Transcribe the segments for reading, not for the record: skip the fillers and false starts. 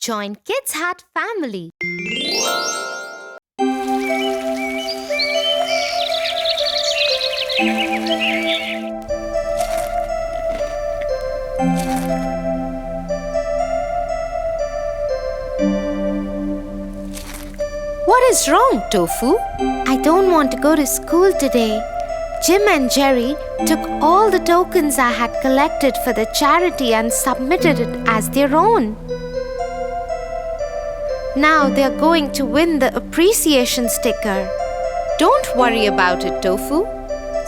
Join Kids Hut family. What is wrong, Tofu? I don't want to go to school today. Jim and Jerry took all the tokens I had collected for the charity and submitted it as their own. Now they are going to win the appreciation sticker. Don't worry about it, Tofu.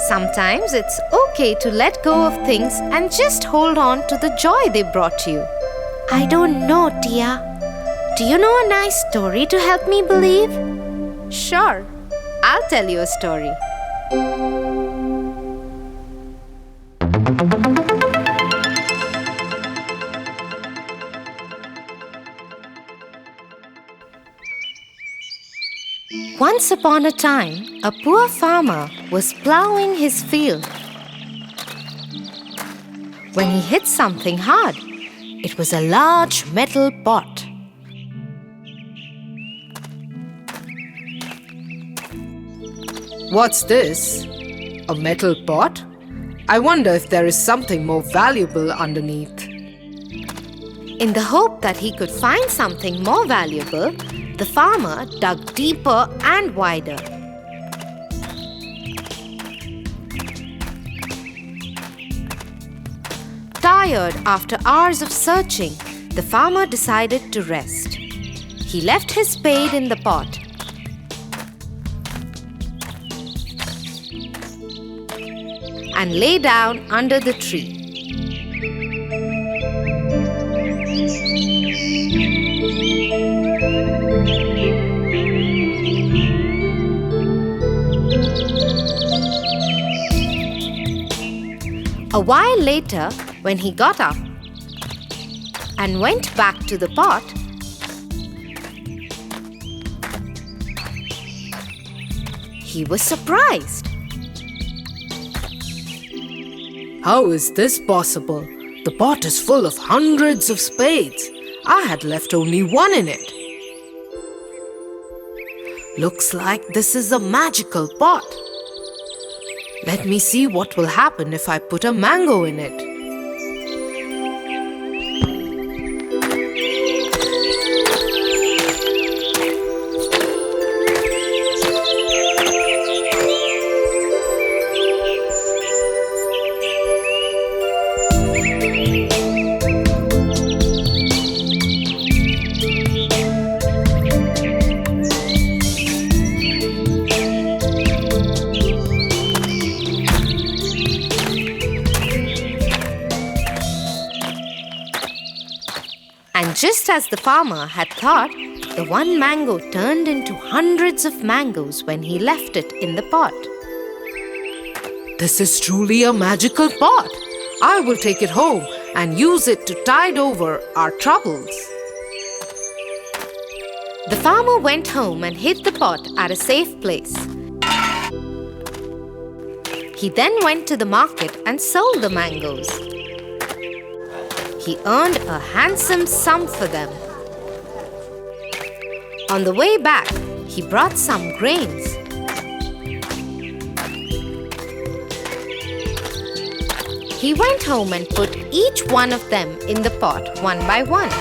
Sometimes it's okay to let go of things and just hold on to the joy they brought you. I don't know, Tia. Do you know a nice story to help me believe? Sure, I'll tell you a story. Once upon a time, a poor farmer was plowing his field. When he hit something hard, it was a large metal pot. What's this? A metal pot? I wonder if there is something more valuable underneath. In the hope that he could find something more valuable, the farmer dug deeper and wider. Tired after hours of searching, the farmer decided to rest. He left his spade in the pot. And lay down under the tree. A while later, when he got up and went back to the pot, he was surprised. How is this possible? The pot is full of hundreds of spades. I had left only one in it. Looks like this is a magical pot. Let me see what will happen if I put a mango in it. And just as the farmer had thought, the one mango turned into hundreds of mangoes when he left it in the pot. This is truly a magical pot. I will take it home and use it to tide over our troubles. The farmer went home and hid the pot at a safe place. He then went to the market and sold the mangoes. He earned a handsome sum for them. On the way back, he brought some grains. He went home and put each one of them in the pot one by one.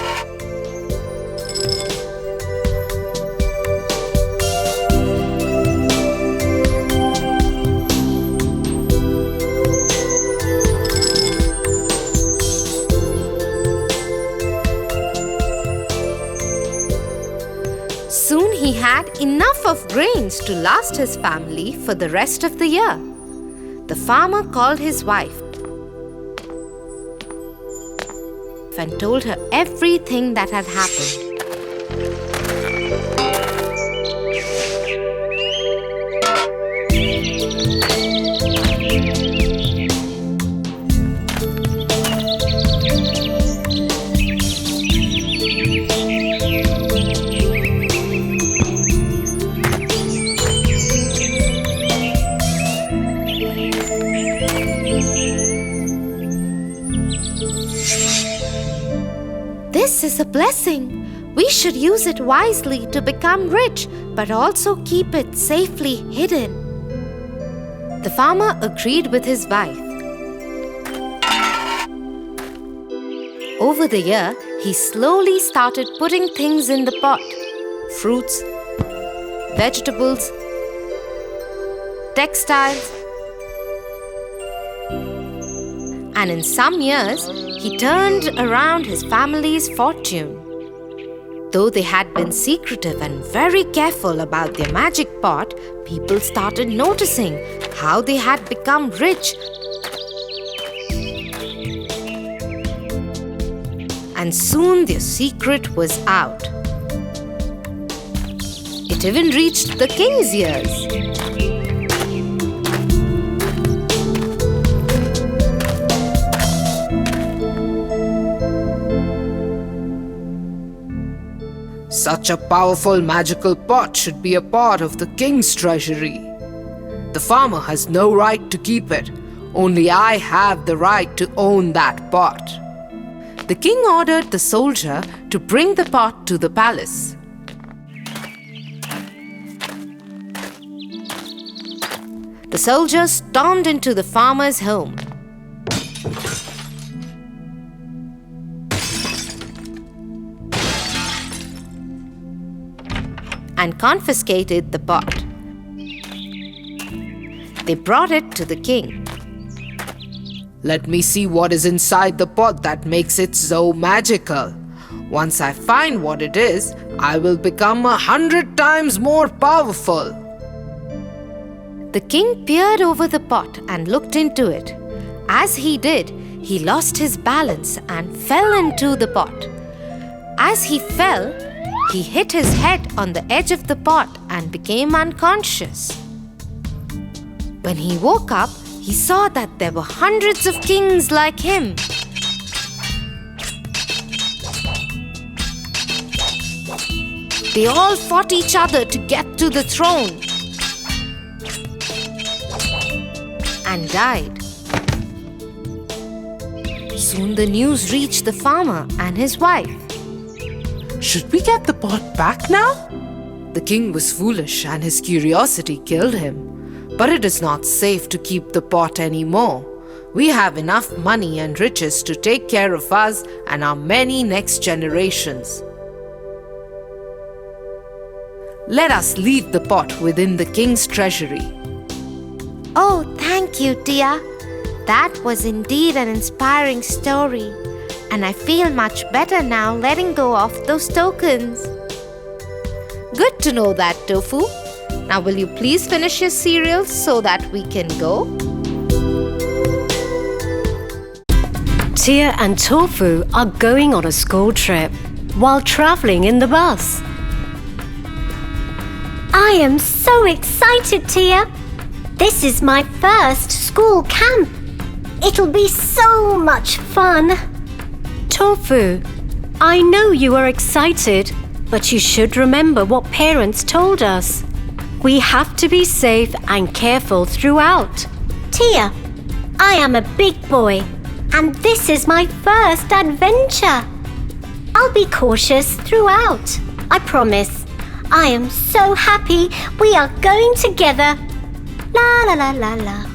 Soon he had enough of grains to last his family for the rest of the year. The farmer called his wife and told her everything that had happened. This is a blessing. We should use it wisely to become rich, but also keep it safely hidden. The farmer agreed with his wife. Over the year, he slowly started putting things in the pot: fruits, vegetables, textiles. And in some years, he turned around his family's fortune. Though they had been secretive and very careful about their magic pot, people started noticing how they had become rich. And soon their secret was out. It even reached the king's ears. Such a powerful magical pot should be a part of the king's treasury. The farmer has no right to keep it. Only I have the right to own that pot. The king ordered the soldier to bring the pot to the palace. The soldier stormed into the farmer's home. And confiscated the pot. They brought it to the king. Let me see what is inside the pot that makes it so magical. Once I find what it is, I will become 100 times more powerful. The king peered over the pot and looked into it. As he did, he lost his balance and fell into the pot. As he fell, he hit his head on the edge of the pot and became unconscious. When he woke up, he saw that there were hundreds of kings like him. They all fought each other to get to the throne and died. Soon the news reached the farmer and his wife. Should we get the pot back now? The king was foolish and his curiosity killed him. But it is not safe to keep the pot anymore. We have enough money and riches to take care of us and our many next generations. Let us leave the pot within the king's treasury. Oh, thank you, Tia. That was indeed an inspiring story. And I feel much better now letting go of those tokens. Good to know that, Tofu. Now will you please finish your cereal so that we can go? Tia and Tofu are going on a school trip while traveling in the bus. I am so excited, Tia. This is my first school camp. It'll be so much fun. Tofu, I know you are excited, but you should remember what parents told us. We have to be safe and careful throughout. Tia, I am a big boy, and this is my first adventure. I'll be cautious throughout, I promise. I am so happy we are going together. La la la la la.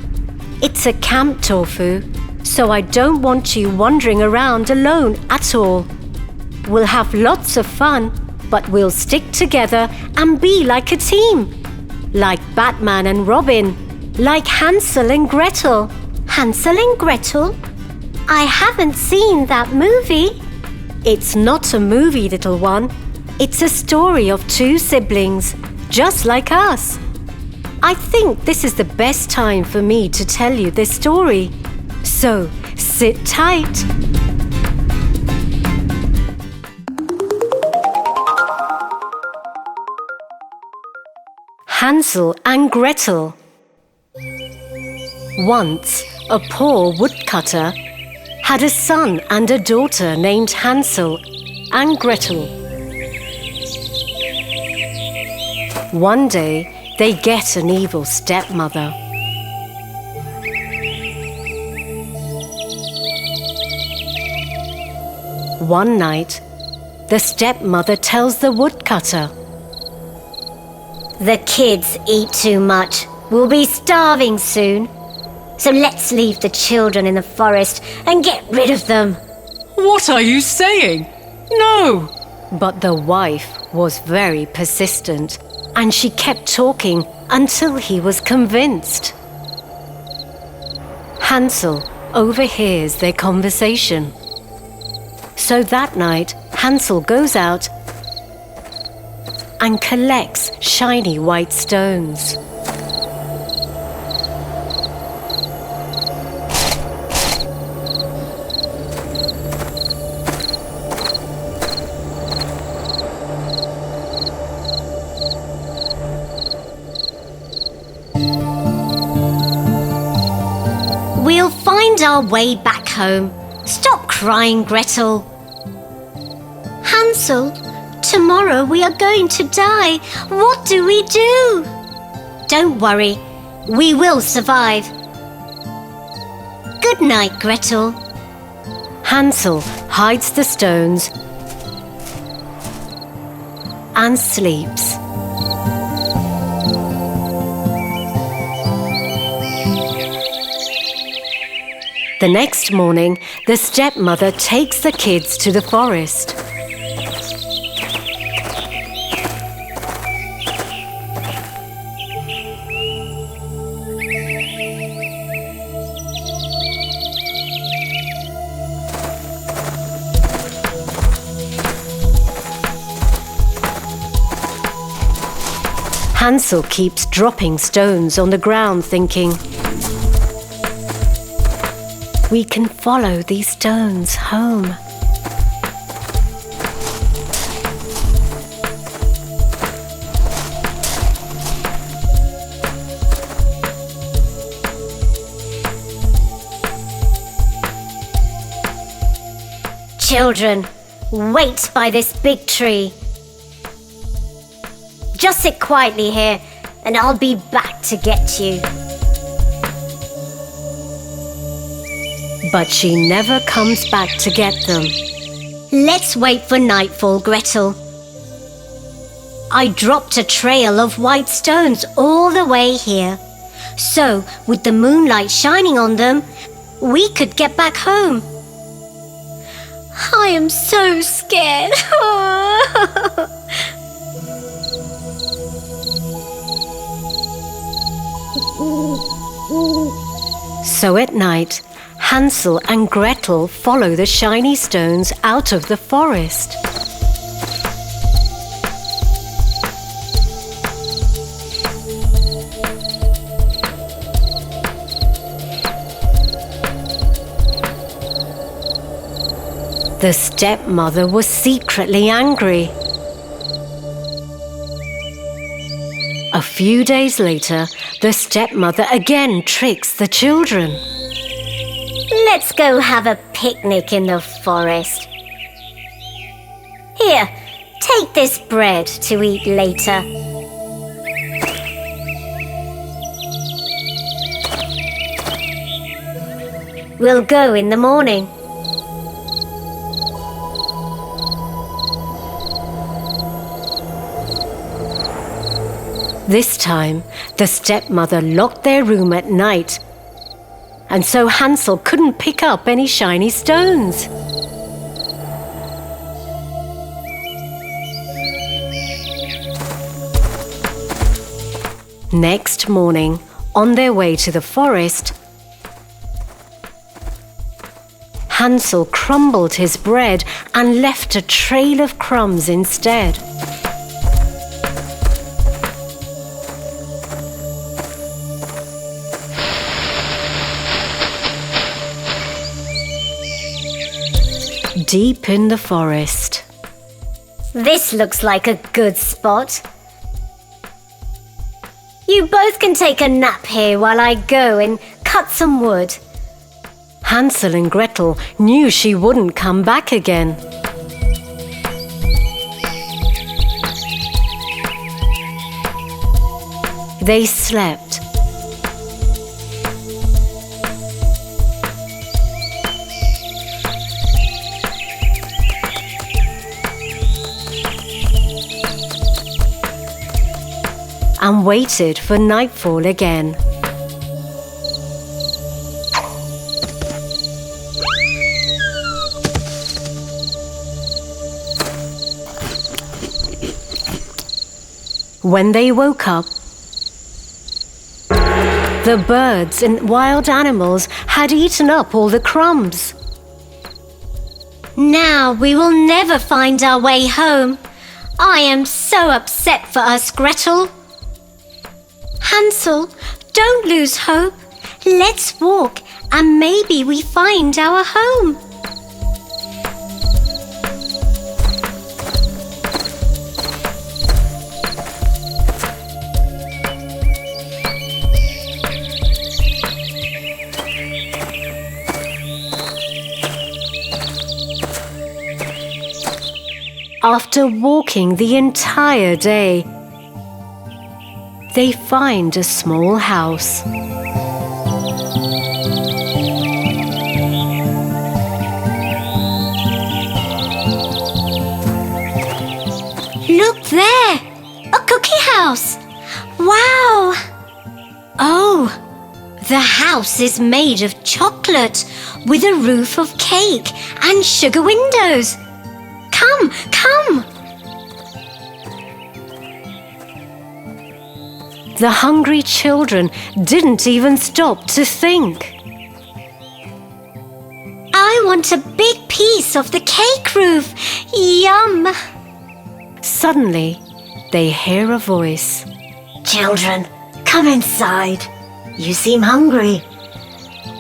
It's a camp, Tofu, so I don't want you wandering around alone at all. We'll have lots of fun, but we'll stick together and be like a team. Like Batman and Robin, like Hansel and Gretel. Hansel and Gretel? I haven't seen that movie. It's not a movie, little one. It's a story of two siblings, just like us. I think this is the best time for me to tell you this story. So, sit tight. Hansel and Gretel. Once, a poor woodcutter had a son and a daughter named Hansel and Gretel. One day, they get an evil stepmother. One night, the stepmother tells the woodcutter. The kids eat too much. We'll be starving soon. So let's leave the children in the forest and get rid of them. What are you saying? No! But the wife was very persistent, and she kept talking until he was convinced. Hansel overhears their conversation. So that night, Hansel goes out and collects shiny white stones. We'll find our way back home. Stop crying, Gretel. Hansel, tomorrow we are going to die. What do we do? Don't worry, we will survive. Good night, Gretel. Hansel hides the stones and sleeps. The next morning, the stepmother takes the kids to the forest. Hansel keeps dropping stones on the ground, thinking, we can follow these stones home. Children, wait by this big tree. Just sit quietly here, and I'll be back to get you. But she never comes back to get them. Let's wait for nightfall, Gretel. I dropped a trail of white stones all the way here. So, with the moonlight shining on them, we could get back home. I am so scared. So at night, Hansel and Gretel follow the shiny stones out of the forest. The stepmother was secretly angry. A few days later, the stepmother again tricks the children. Let's go have a picnic in the forest. Here, take this bread to eat later. We'll go in the morning. This time, the stepmother locked their room at night, and so Hansel couldn't pick up any shiny stones. Next morning, on their way to the forest, Hansel crumbled his bread and left a trail of crumbs instead. Deep in the forest. This looks like a good spot. You both can take a nap here while I go and cut some wood. Hansel and Gretel knew she wouldn't come back again. They slept. and waited for nightfall again. When they woke up, the birds and wild animals had eaten up all the crumbs. Now we will never find our way home. I am so upset for us, Gretel. Hansel, don't lose hope. Let's walk and maybe we find our home. After walking the entire day, they find a small house. Look there! A cookie house! Wow! Oh, the house is made of chocolate with a roof of cake and sugar windows. Come, come! The hungry children didn't even stop to think. I want a big piece of the cake roof. Yum! Suddenly, they hear a voice. Children, come inside. You seem hungry.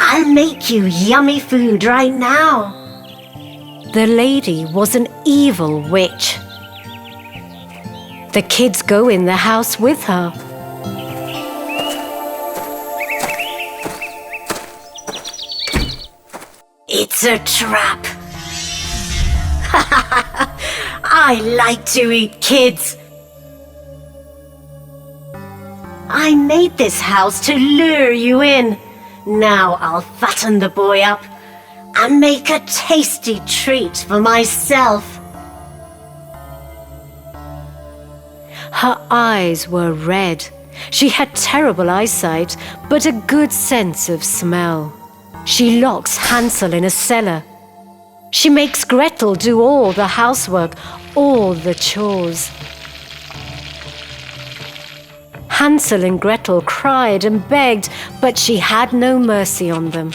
I'll make you yummy food right now. The lady was an evil witch. The kids go in the house with her. It's a trap. I like to eat kids. I made this house to lure you in. Now I'll fatten the boy up and make a tasty treat for myself. Her eyes were red. She had terrible eyesight, but a good sense of smell. She locks Hansel in a cellar. She makes Gretel do all the housework, all the chores. Hansel and Gretel cried and begged, but she had no mercy on them.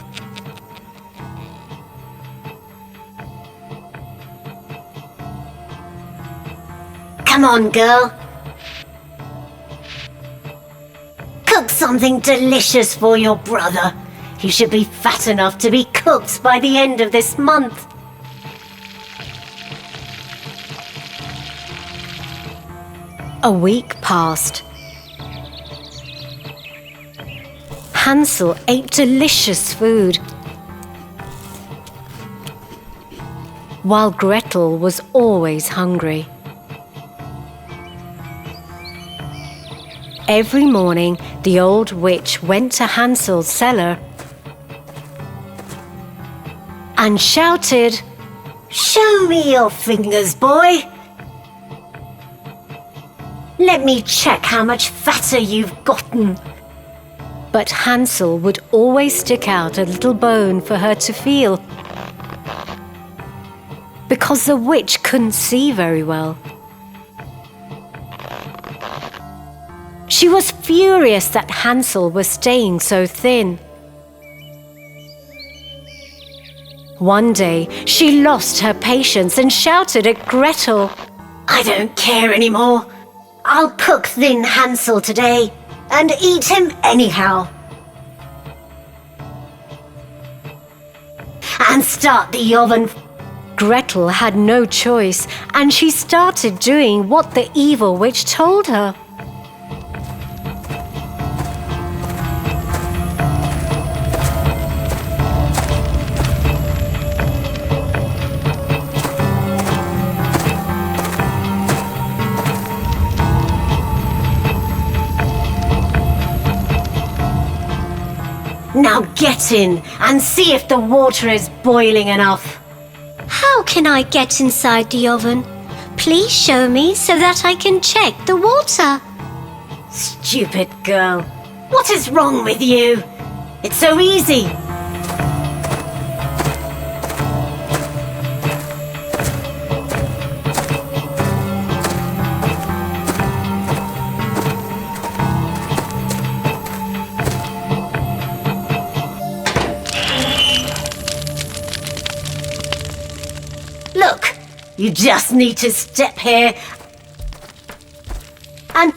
Come on, girl. Cook something delicious for your brother. He should be fat enough to be cooked by the end of this month. A week passed. Hansel ate delicious food, while Gretel was always hungry. Every morning, the old witch went to Hansel's cellar and shouted, Show me your fingers, boy. Let me check how much fatter you've gotten. but Hansel would always stick out a little bone for her to feel, because the witch couldn't see very well. She was furious that Hansel was staying so thin. One day, she lost her patience and shouted at Gretel, I don't care anymore. I'll cook thin Hansel today and eat him anyhow. And start the oven. Gretel had no choice, and she started doing what the evil witch told her. Now get in and see if the water is boiling enough. How can I get inside the oven? Please show me so that I can check the water. Stupid girl. What is wrong with you? It's so easy. Look, you just need to step here and...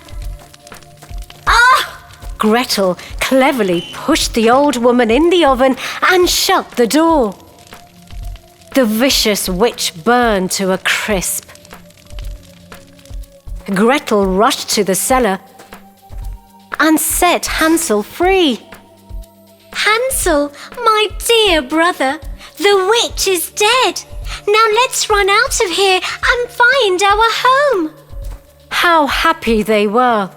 Gretel cleverly pushed the old woman in the oven and shut the door. The vicious witch burned to a crisp. Gretel rushed to the cellar and set Hansel free. Hansel, my dear brother, the witch is dead. Now let's run out of here and find our home. How happy they were!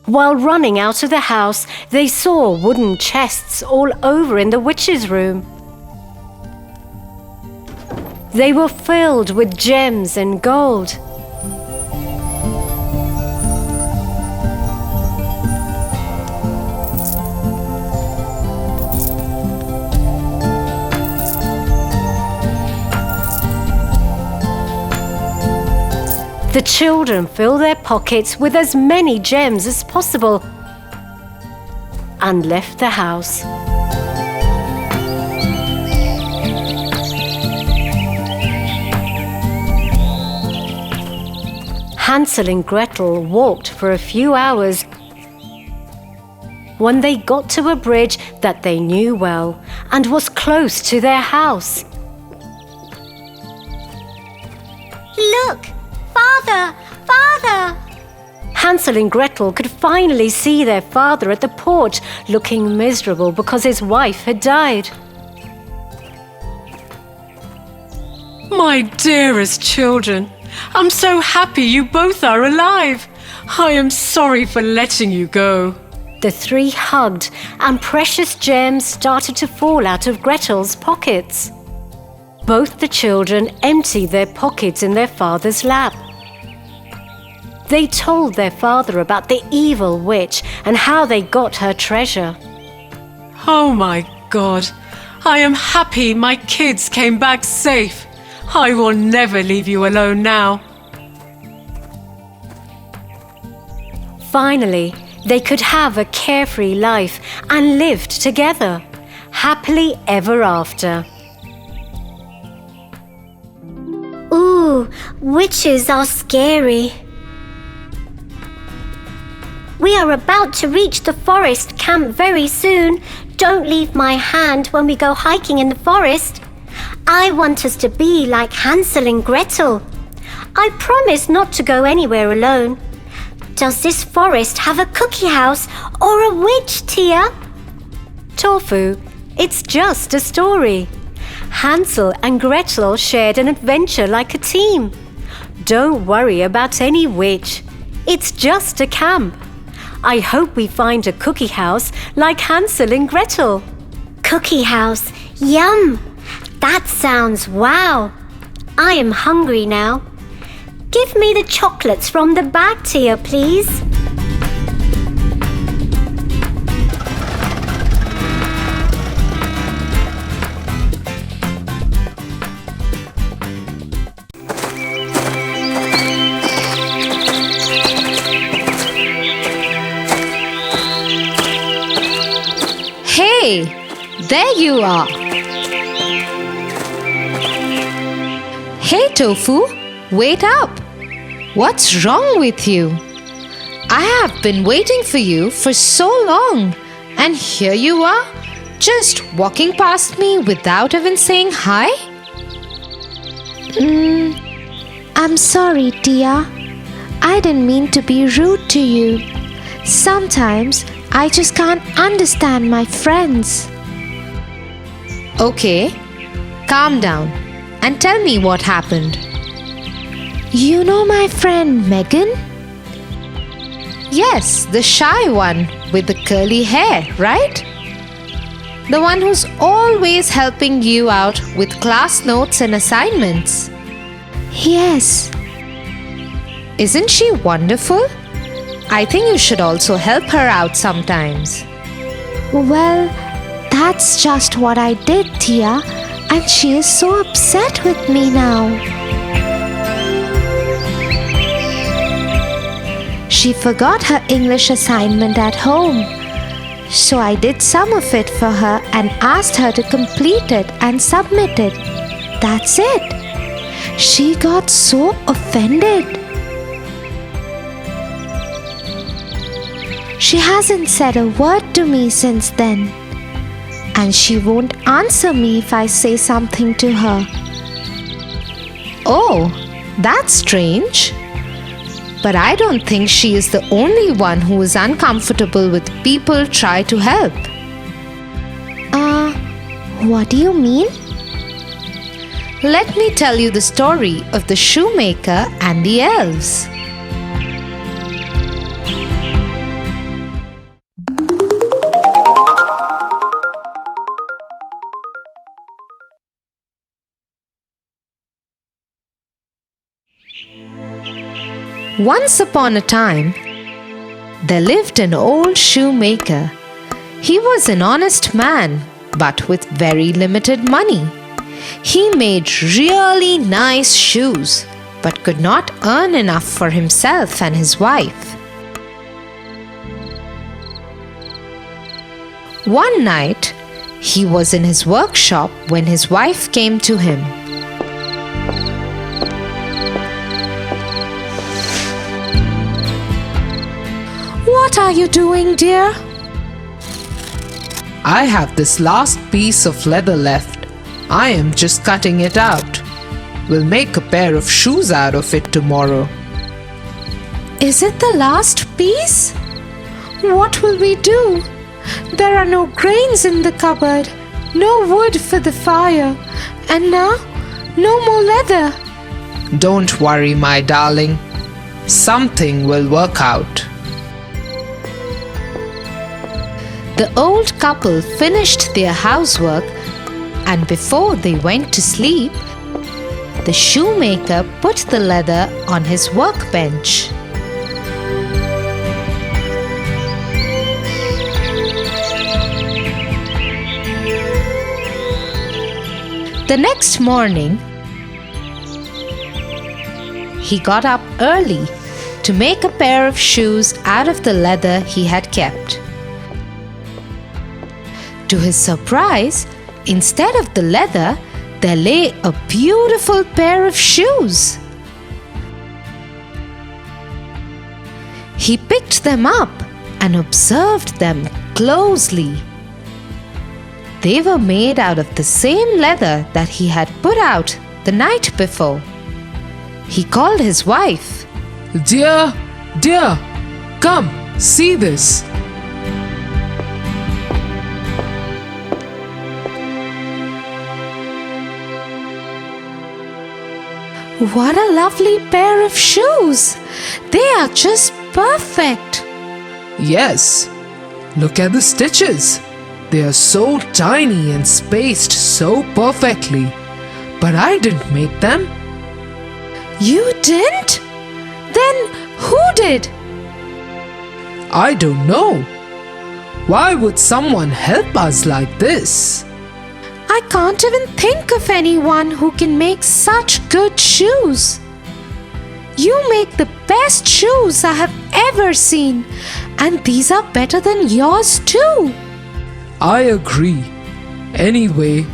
While running out of the house, they saw wooden chests all over in the witch's room. They were filled with gems and gold. The children filled their pockets with as many gems as possible and left the house. Hansel and Gretel walked for a few hours when they got to a bridge that they knew well and was close to their house. Look! Father! Father! Hansel and Gretel could finally see their father at the porch, looking miserable because his wife had died. My dearest children, I'm so happy you both are alive. I am sorry for letting you go. The three hugged, and precious gems started to fall out of Gretel's pockets. Both the children emptied their pockets in their father's lap. They told their father about the evil witch and how they got her treasure. Oh my God, I am happy my kids came back safe. I will never leave you alone now. Finally, they could have a carefree life and lived together, happily ever after. Ooh, witches are scary. We are about to reach the forest camp very soon. Don't leave my hand when we go hiking in the forest. I want us to be like Hansel and Gretel. I promise not to go anywhere alone. Does this forest have a cookie house or a witch, Tia? Tofu, it's just a story. Hansel and Gretel shared an adventure like a team. Don't worry about any witch. It's just a camp. I hope we find a cookie house like Hansel and Gretel. Cookie house, yum! That sounds wow! I am hungry now. Give me the chocolates from the bag, Tia, please. Hey, there you are. Hey, Tofu, wait up. What's wrong with you? I have been waiting for you for so long, and here you are, just walking past me without even saying hi? I'm sorry, Tia. I didn't mean to be rude to you. Sometimes I just can't understand my friends. Okay, calm down and tell me what happened. You know my friend Megan? Yes, the shy one with the curly hair, right? The one who's always helping you out with class notes and assignments. Yes. Isn't she wonderful? I think you should also help her out sometimes. Well, that's just what I did, Tia, and she is so upset with me now. She forgot her English assignment at home. So I did some of it for her and asked her to complete it and submit it. That's it. She got so offended. She hasn't said a word to me since then. And she won't answer me if I say something to her. Oh, that's strange. But I don't think she is the only one who is uncomfortable with people try to help. What do you mean? Let me tell you the story of the shoemaker and the elves. Once upon a time, there lived an old shoemaker. He was an honest man, but with very limited money. He made really nice shoes, but could not earn enough for himself and his wife. One night, he was in his workshop when his wife came to him. What are you doing, dear? I have this last piece of leather left. I am just cutting it out. We'll make a pair of shoes out of it tomorrow. Is it the last piece? What will we do? There are no grains in the cupboard, no wood for the fire, and now no more leather. Don't worry, my darling. Something will work out. The old couple finished their housework, and before they went to sleep, the shoemaker put the leather on his workbench. The next morning, he got up early to make a pair of shoes out of the leather he had kept. To his surprise, instead of the leather, there lay a beautiful pair of shoes. He picked them up and observed them closely. They were made out of the same leather that he had put out the night before. He called his wife. Dear, come, see this. What a lovely pair of shoes! They are just perfect. Yes, look at the stitches. They are so tiny and spaced so perfectly. But I didn't make them. You didn't? Then who did? I don't know. Why would someone help us like this? I can't even think of anyone who can make such good shoes. You make the best shoes I have ever seen, and these are better than yours too. I agree. Anyway,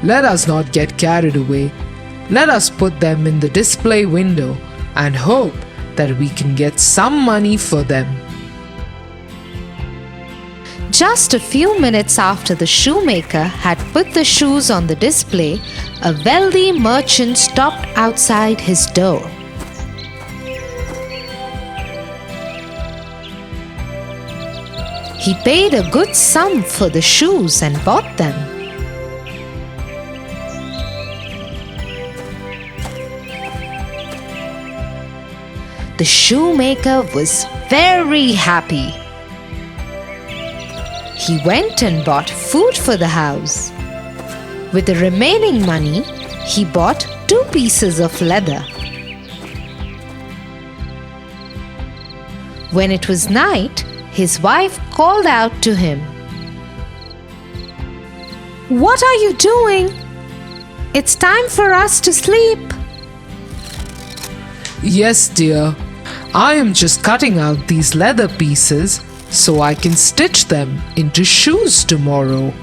let us not get carried away. Let us put them in the display window and hope that we can get some money for them. Just a few minutes after the shoemaker had put the shoes on the display, a wealthy merchant stopped outside his door. He paid a good sum for the shoes and bought them. The shoemaker was very happy. He went and bought food for the house. With the remaining money, he bought 2 pieces of leather When it was night, his wife called out to him, "What are you doing? It's time for us to sleep." Yes, dear. I am just cutting out these leather pieces so I can stitch them into shoes tomorrow.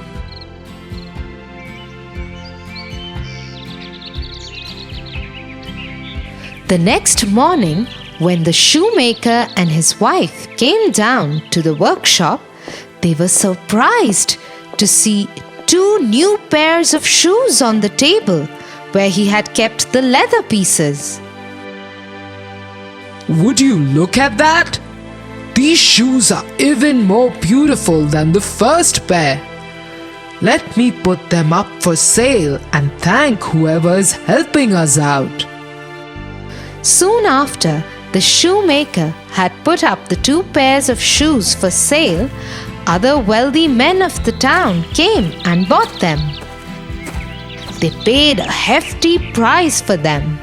The next morning, when the shoemaker and his wife came down to the workshop, they were surprised to see 2 new pairs of shoes on the table where he had kept the leather pieces. Would you look at that? These shoes are even more beautiful than the first pair. Let me put them up for sale and thank whoever is helping us out. Soon after, the shoemaker had put up the 2 pairs of shoes for sale. Other wealthy men of the town came and bought them. They paid a hefty price for them.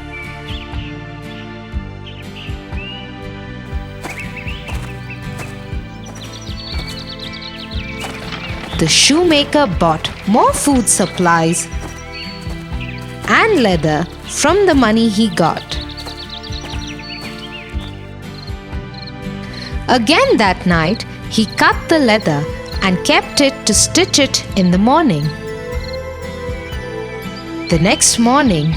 The shoemaker bought more food supplies and leather from the money he got. Again that night, he cut the leather and kept it to stitch it in the morning. The next morning,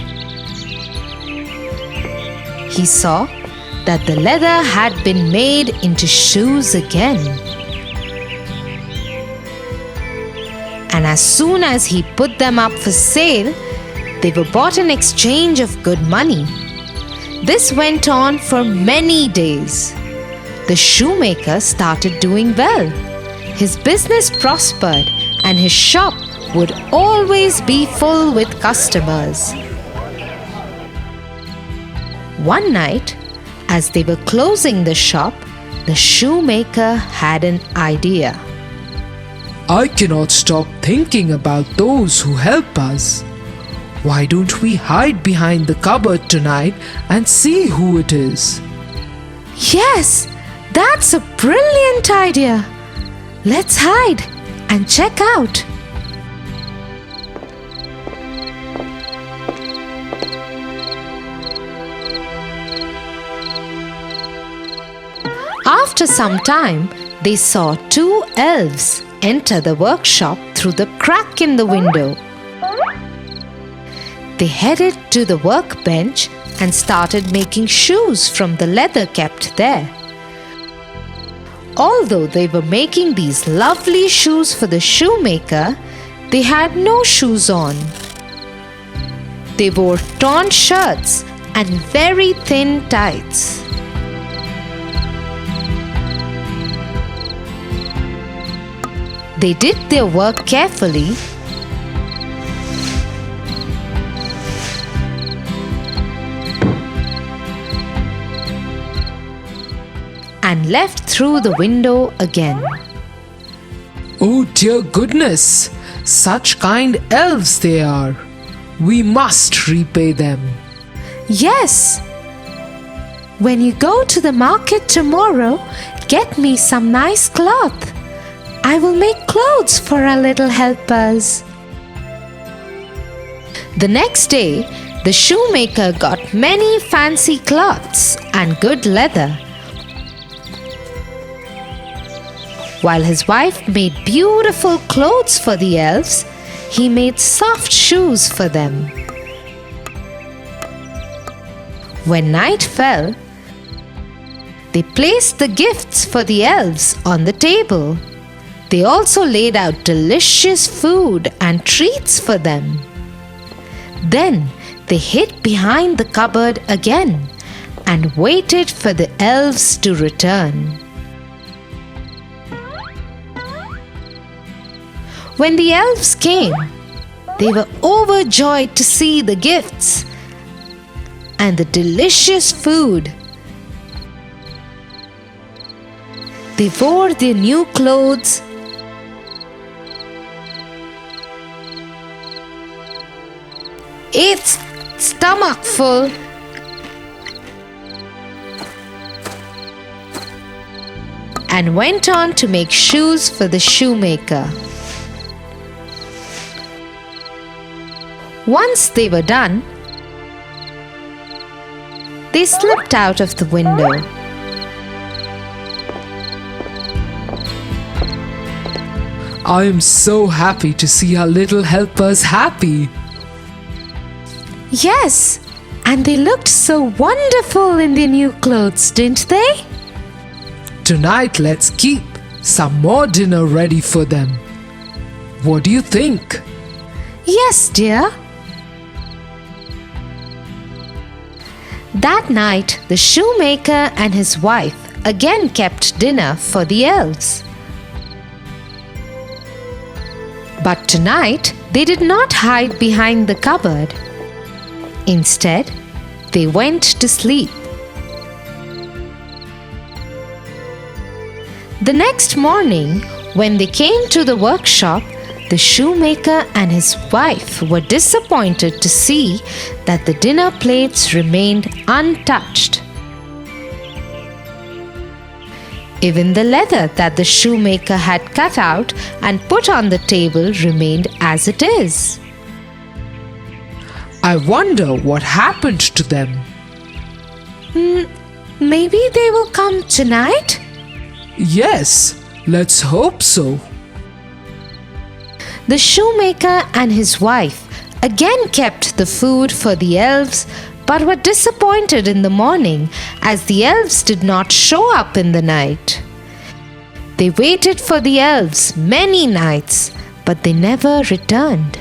he saw that the leather had been made into shoes again. And as soon as he put them up for sale, they were bought in exchange of good money. This went on for many days. The shoemaker started doing well. His business prospered and his shop would always be full with customers. One night, as they were closing the shop, the shoemaker had an idea. I cannot stop thinking about those who help us. Why don't we hide behind the cupboard tonight and see who it is? Yes, that's a brilliant idea. Let's hide and check out. After some time, they saw 2 elves enter the workshop through the crack in the window. They headed to the workbench and started making shoes from the leather kept there. Although they were making these lovely shoes for the shoemaker, they had no shoes on. They wore torn shirts and very thin tights. They did their work carefully and left through the window again. Oh dear goodness, such kind elves they are. We must repay them. Yes. When you go to the market tomorrow, get me some nice cloth. I will make clothes for our little helpers. The next day, the shoemaker got many fancy cloths and good leather, while his wife made beautiful clothes for the elves. He made soft shoes for them. When night fell, they placed the gifts for the elves on the table. They also laid out delicious food and treats for them. Then they hid behind the cupboard again and waited for the elves to return. When the elves came, they were overjoyed to see the gifts and the delicious food. They wore their new clothes ate stomachful and went on to make shoes for the shoemaker. Once they were done, they slipped out of the window. I am so happy to see our little helpers happy. Yes, and they looked so wonderful in their new clothes, didn't they? Tonight, let's keep some more dinner ready for them. What do you think? Yes, dear. That night, the shoemaker and his wife again kept dinner for the elves. But tonight, they did not hide behind the cupboard. Instead, they went to sleep. The next morning, when they came to the workshop, the shoemaker and his wife were disappointed to see that the dinner plates remained untouched. Even the leather that the shoemaker had cut out and put on the table remained as it is. I wonder what happened to them. Maybe they will come tonight? Yes, let's hope so. The shoemaker and his wife again kept the food for the elves, but were disappointed in the morning as the elves did not show up in the night. They waited for the elves many nights, but they never returned.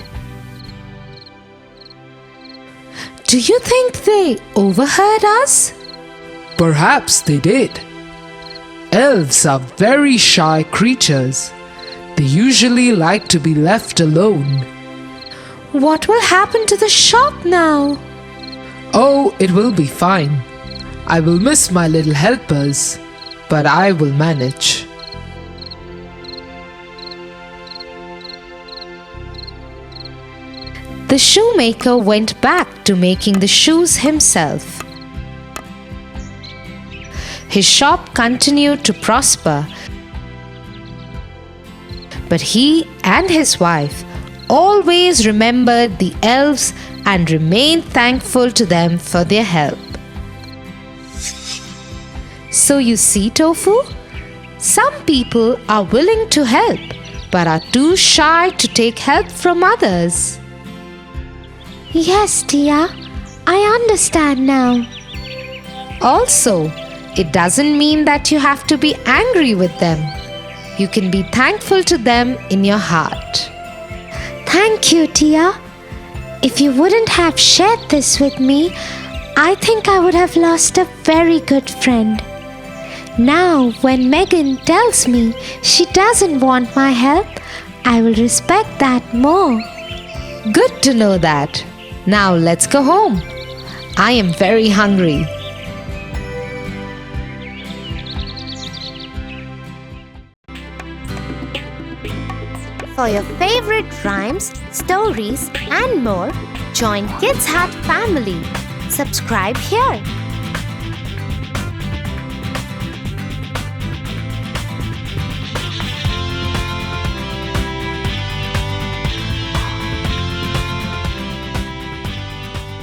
Do you think they overheard us? Perhaps they did. Elves are very shy creatures. They usually like to be left alone. What will happen to the shop now? Oh, it will be fine. I will miss my little helpers, but I will manage. The shoemaker went back to making the shoes himself. His shop continued to prosper, but he and his wife always remembered the elves and remained thankful to them for their help. So you see, Tofu, some people are willing to help but are too shy to take help from others. Yes, Tia, I understand now. Also, it doesn't mean that you have to be angry with them. You can be thankful to them in your heart. Thank you, Tia. If you wouldn't have shared this with me, I think I would have lost a very good friend. Now, when Megan tells me she doesn't want my help, I will respect that more. Good to know that. Now let's go home. I am very hungry. For your favorite rhymes, stories, and more, join Kids Hut family. Subscribe here.